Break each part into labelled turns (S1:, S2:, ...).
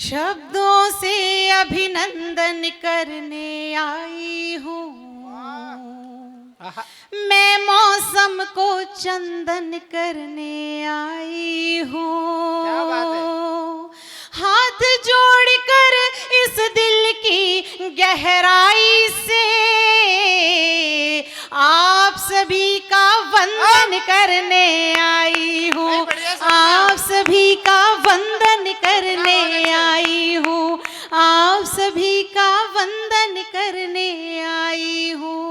S1: शब्दों से अभिनंदन करने आई हूँ, मैं मौसम को चंदन करने आई हूँ।
S2: क्या बात है?
S1: हाथ जोड़कर इस दिल की गहराई से आप सभी का वंदन करने आई हूँ, आप सभी का वंदन करने आई हूँ, आप सभी का वंदन करने आई हूँ।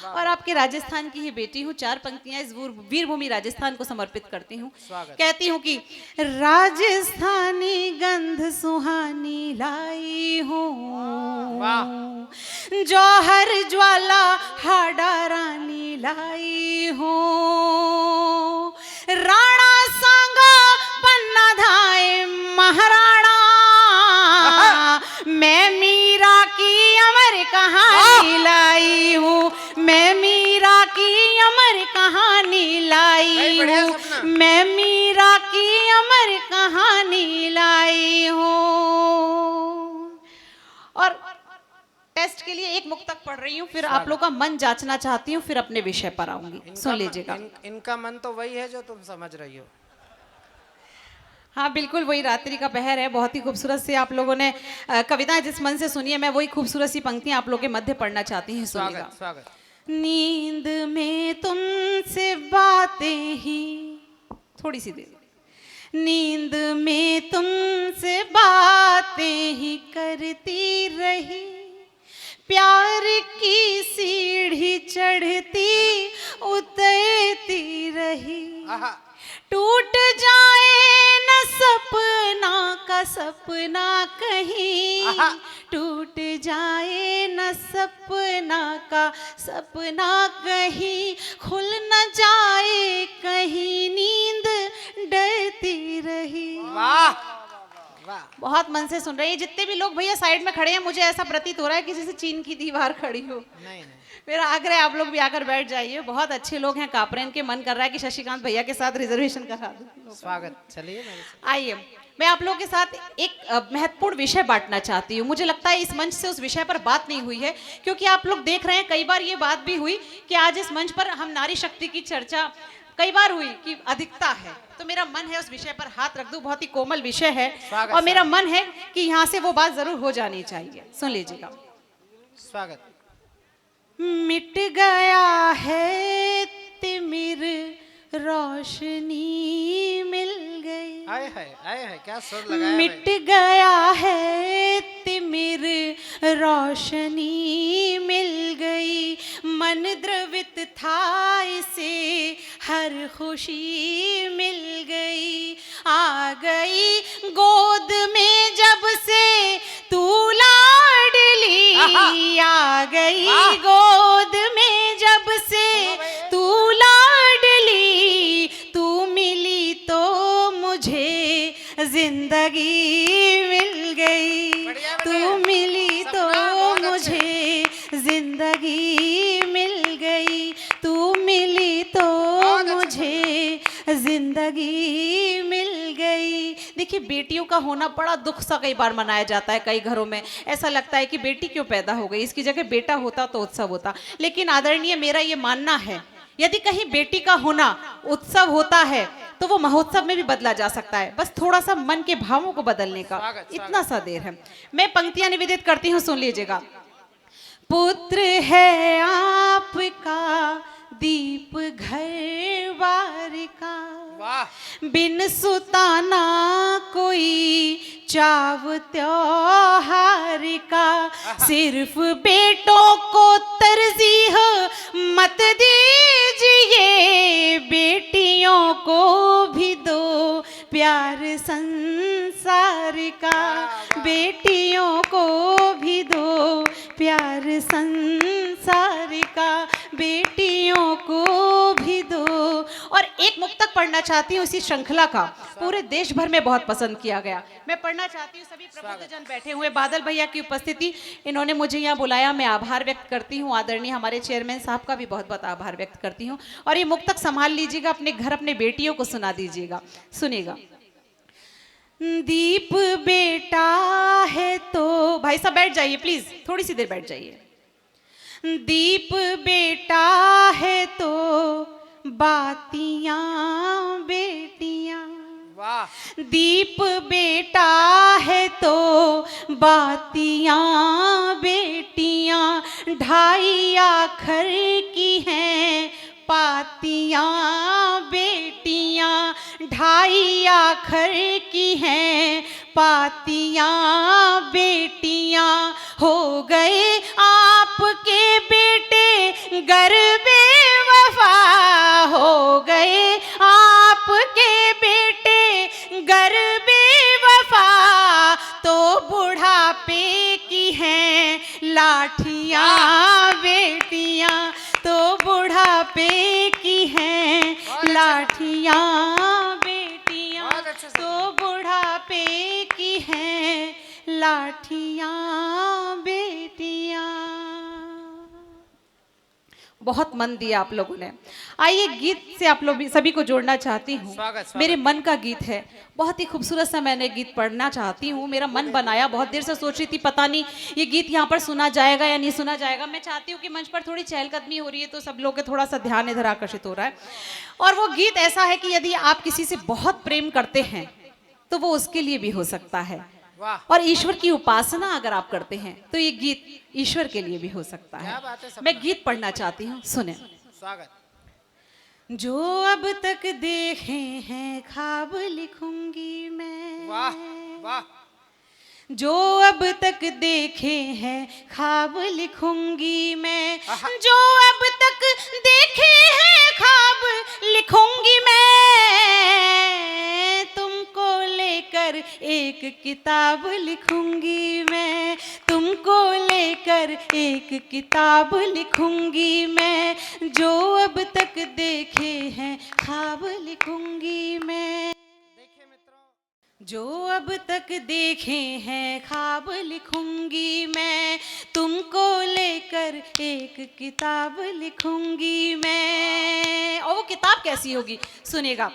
S1: और आपके राजस्थान की ही बेटी हूँ। 4 पंक्तियां इस वीरभूमि राजस्थान को समर्पित करती हूँ। कहती हूँ कि राजस्थानी गंध सुहानी लाई हूँ, जौहर ज्वाला हाड़ा रानी लाई हूँ, राणा सांगा पन्ना धाए महाराणा, मैं मीरा की अमर कहानी लाई हूँ, मैं मीरा की अमर कहानी लाई हूँ, मैं मीरा की अमर कहानी लाई हूँ। और टेस्ट के लिए एक मुक्तक पढ़ रही हूँ, फिर आप लोग का मन जांचना चाहती हूँ, फिर अपने विषय पर आऊंगी। सुन लीजिएगा।
S2: इनका मन तो वही है जो तुम समझ रही हो।
S1: हाँ बिल्कुल, वही रात्रि का पहर है। बहुत ही खूबसूरत से आप लोगों ने कविताएं जिस मन से सुनी है, मैं वही खूबसूरत सी पंक्तियां आप लोगों के मध्य पढ़ना चाहती हूँ। सुनिएगा।
S2: स्वागत।
S1: नींद में तुमसे बातें ही, थोड़ी सी देर, नींद में तुमसे बातें ही करती रही, प्यार की सीढ़ी चढ़ती उतरती रही, टूट जाए न सपना का सपना कहीं, टूट जाए न सपना का सपना कहीं, खुल न जाए कहीं नींद डरती रही।
S2: वाह।
S1: बहुत मन से सुन रही है। जितने भी लोग भैया साइड में खड़े हैं, मुझे ऐसा प्रतीत हो रहा है कि जैसे चीन की दीवार खड़ी हो।
S2: नहीं।
S1: फिर आग्रह आप लोग भी आकर बैठ जाइए। बहुत अच्छे लोग हैं, कापरे। इनके मन कर रहा है कि शशिकांत भैया के साथ रिजर्वेशन करा दूं।
S2: स्वागत। चलिए
S1: आइए, मैं आप लोगों के साथ एक महत्वपूर्ण विषय बांटना चाहती हूँ। मुझे लगता है इस मंच से उस विषय पर बात नहीं हुई है, क्योंकि आप लोग देख रहे हैं कई बार ये बात भी हुई कि आज इस मंच पर हम नारी शक्ति की चर्चा कई बार हुई कि अधिकता है, तो मेरा मन है उस विषय पर हाथ रख दूं। बहुत ही कोमल विषय है और मेरा मन है कि यहाँ से वो बात जरूर हो जानी चाहिए। सुन लीजिएगा।
S2: स्वागत।
S1: मिट गया है तिमिर, रोशनी मिल गई।
S2: आए क्या सुर लगाया।
S1: मिट गया है तिमिर, रोशनी मिल गई, मन द्रवित था इसे हर खुशी मिल गई, आ गई गोद में जब से तू लाडली, आ गई गोद में जब से तू लाडली, तू मिली तो मुझे जिंदगी मिल गई, तू मिली तो मुझे जिंदगी मिल गई, तू मिली तो मुझे जिंदगी मिल गई। देखिए, बेटियों का होना बड़ा दुख सा कई बार मनाया जाता है। कई घरों में ऐसा लगता है कि बेटी क्यों पैदा हो गई, इसकी जगह बेटा होता तो उत्सव होता। लेकिन आदरणीय, मेरा ये मानना है, यदि कहीं बेटी का होना उत्सव होता है तो वो महोत्सव में भी बदला जा सकता है। बस थोड़ा सा मन के भावों को बदलने का इतना सा देर है। मैं पंक्तियां निवेदित करती हूँ, सुन लीजिएगा। पुत्र है आपका दीप घर बार का, बिन सुताना कोई चाव त्योहार का, सिर्फ बेटों को तरजीह मत दीजिए, बेटियों को भी दो प्यार संसार का, बेटियों को भी दो प्यार संसार का, बेटियों को भी दो। और एक मुक्तक पढ़ना चाहती हूँ इसी श्रृंखला का, पूरे देश भर में बहुत पसंद किया गया। मैं पढ़ना चाहती हूँ, सभी प्रबुद्धजन बैठे हुए, बादल भैया की उपस्थिति, इन्होंने मुझे यहाँ बुलाया, मैं आभार व्यक्त करती हूँ। आदरणीय हमारे चेयरमैन साहब का भी बहुत बहुत आभार व्यक्त करती हूँ। और ये मुक्तक संभाल लीजिएगा, अपने घर अपने बेटियों को सुना दीजिएगा। सुनिएगा। दीप बेटा है तो, भाई साहब बैठ जाइए प्लीज, थोड़ी सी देर बैठ जाइए। दीप बेटा है तो बातियां बेटियां,
S2: वाह
S1: दीप बेटा है तो बातियां बेटियां, ढाई आखर की हैं पातियां बेटियां, ढाई आखर की हैं पातियां बेटियां, हो गए आपके बेटे गर बेवफा, हो गए आपके बेटे गर बेवफा, तो बुढ़ापे की हैं लाठियां बेटियां, तो बुढ़ापे की हैं लाठियां बेटियां,
S2: बहुत अच्छे से।
S1: तो बुढ़ापे की हैं लाठियां बेटियां। बहुत मन दिया आप लोगों ने। आइए गीत से आप लोग सभी को जोड़ना चाहती हूँ।
S2: स्वागत।
S1: मेरे मन का गीत है, बहुत ही खूबसूरत सा मैंने गीत पढ़ना चाहती हूँ। मेरा मन बनाया, बहुत देर से सोच रही थी पता नहीं ये गीत यहाँ पर सुना जाएगा या नहीं सुना जाएगा। मैं चाहती हूँ कि मंच पर थोड़ी चहलकदमी हो रही है तो सब लोग के थोड़ा सा ध्यान इधर आकर्षित हो रहा है। और वो गीत ऐसा है कि यदि आप किसी से बहुत प्रेम करते हैं तो वो उसके लिए भी हो सकता है,
S2: वाह
S1: और ईश्वर की उपासना अगर आप करते हैं तो ये गीत ईश्वर के लिए भी हो सकता
S2: क्या
S1: है।
S2: बात है सपना।
S1: मैं गीत पढ़ना चाहती हूँ, सुने।
S2: स्वागत।
S1: जो अब तक देखे हैं ख्वाब लिखूंगी मैं,
S2: वाह वाह
S1: जो अब तक देखे हैं ख्वाब लिखूंगी मैं,
S2: आहा।
S1: जो अब तक देखे हैं ख्वाब लिखूंगी मैं, तुमको लेकर एक किताब लिखूंगी मैं, तुमको लेकर एक किताब लिखूंगी मैं, जो अब तक देखे हैं ख्वाब लिखूंगी मैं,
S2: देखिए मित्रों,
S1: जो अब तक देखे हैं ख्वाब लिखूंगी मैं, तुमको लेकर एक किताब लिखूंगी मैं। और वो किताब कैसी होगी सुनिएगा।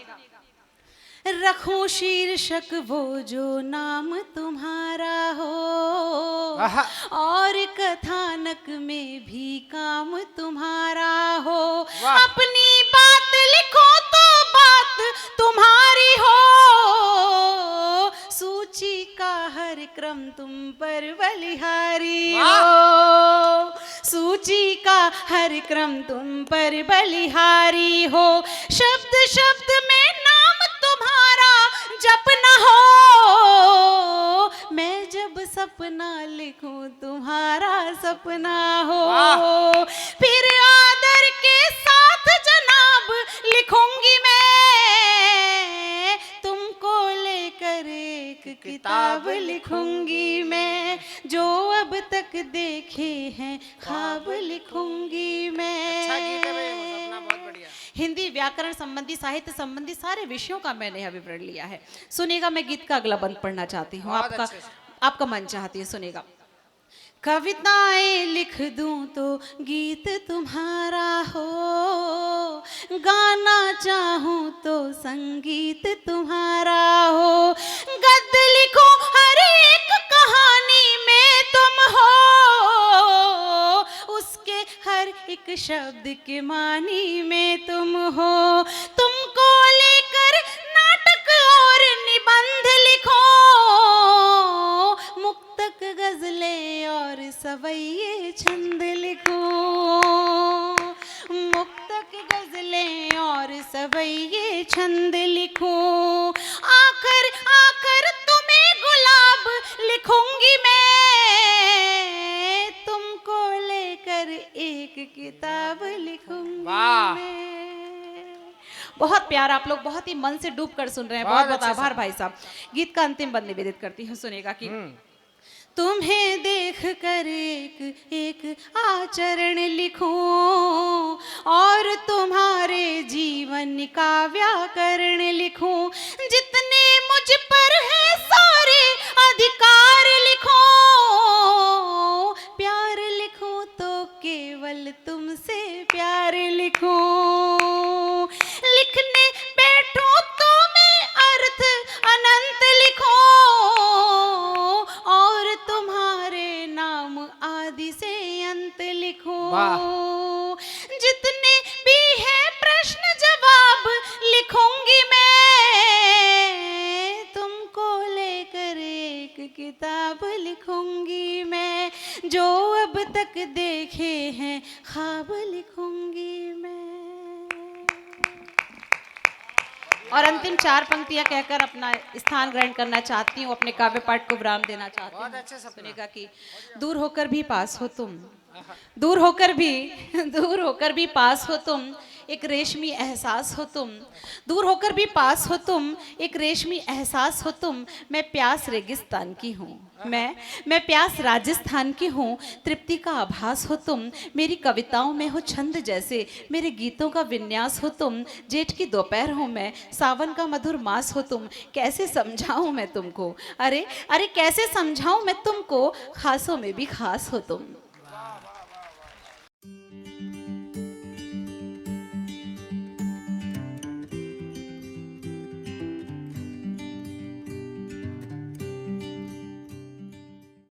S1: रखूं शीर्षक वो जो नाम तुम्हारा हो,
S2: आहा।
S1: और कथानक में भी काम तुम्हारा हो,
S2: वाह।
S1: अपनी बात लिखो तो बात तुम्हारी हो, सूची का हर क्रम तुम पर बलिहारी हो, सूची का हर क्रम तुम पर बलिहारी हो, शब्द शब्द में नाम तुम्हारा जपना हो, मैं जब सपना लिखूं तुम्हारा सपना हो,
S2: वाह।
S1: फिर आदर के साथ जनाब लिखूंगी मैं, तुमको लेकर एक किताब लिखूंगी मैं, जो अब तक देखे हैं ख्वाब लिखूंगी मैं।
S2: अच्छा गीत है भाई, वो सपना बहुत बढ़िया।
S1: हिंदी व्याकरण संबंधी, साहित्य संबंधी सारे विषयों का मैंने यहाँ विवरण लिया है। सुनेगा, मैं गीत का अगला बंद पढ़ना चाहती हूँ,
S2: बहुत
S1: आपका
S2: अच्छे से।
S1: आपका मन चाहती है, सुनेगा। कविताएं लिख दूं तो गीत तुम्हारा हो, गाना चाहूं तो संगीत तुम्हारा हो, गद्य लिखो हर एक कहानी में तुम हो, उसके हर एक शब्द के मानी में तुम हो, तुमको लेकर नाटक और निबंध लिखो, मुक्तक गजलें और सवैये छंद लिखो, मुक्तक गजलें और सवैये छंद लिखो, आखिर आखिर तुम्हें गुलाब लिखूंगी मैं, तुमको लेकर एक किताब लिखूंगी
S2: वाह।
S1: मैं। बहुत प्यार, आप लोग बहुत ही मन से डूब कर सुन रहे हैं।
S2: बहुत
S1: बहुत बहुत
S2: अच्छे से।
S1: आभार भाई साहब। गीत का अंतिम बंद निवेदित करती हूँ, सुनेगा कि तुम्हें देख कर एक एक आचरण लिखूं, और तुम्हारे जीवन का व्याकरण लिखूं, जितने मुझ पर है सारे अधिकार लिखूं, प्यार लिखूं तो केवल तुमसे प्यार लिखूं, लिखने बैठूं तो मैं अर्थ अनंत लिखूं, और अंतिम 4 पंक्तियां कहकर अपना स्थान ग्रहण करना चाहती हूँ, अपने काव्य पाठ को विराम देना चाहती
S2: बहुत
S1: हूँ।
S2: अच्छे सपना।
S1: सुनिएगा कि दूर होकर भी पास हो तुम, दूर होकर भी पास हो तुम, एक रेशमी एहसास हो तुम, दूर होकर भी पास हो तुम, एक रेशमी एहसास हो तुम। मैं प्यास रेगिस्तान की हूँ, मैं प्यास राजस्थान की हूँ, तृप्ति का आभास हो तुम, मेरी कविताओं में हो छंद जैसे, मेरे गीतों का विन्यास हो तुम। जेठ की दोपहर हो मैं, सावन का मधुर मास हो तुम, कैसे समझाऊं मैं तुमको, अरे अरे कैसे समझाऊं मैं तुमको, खासों में भी खास हो तुम।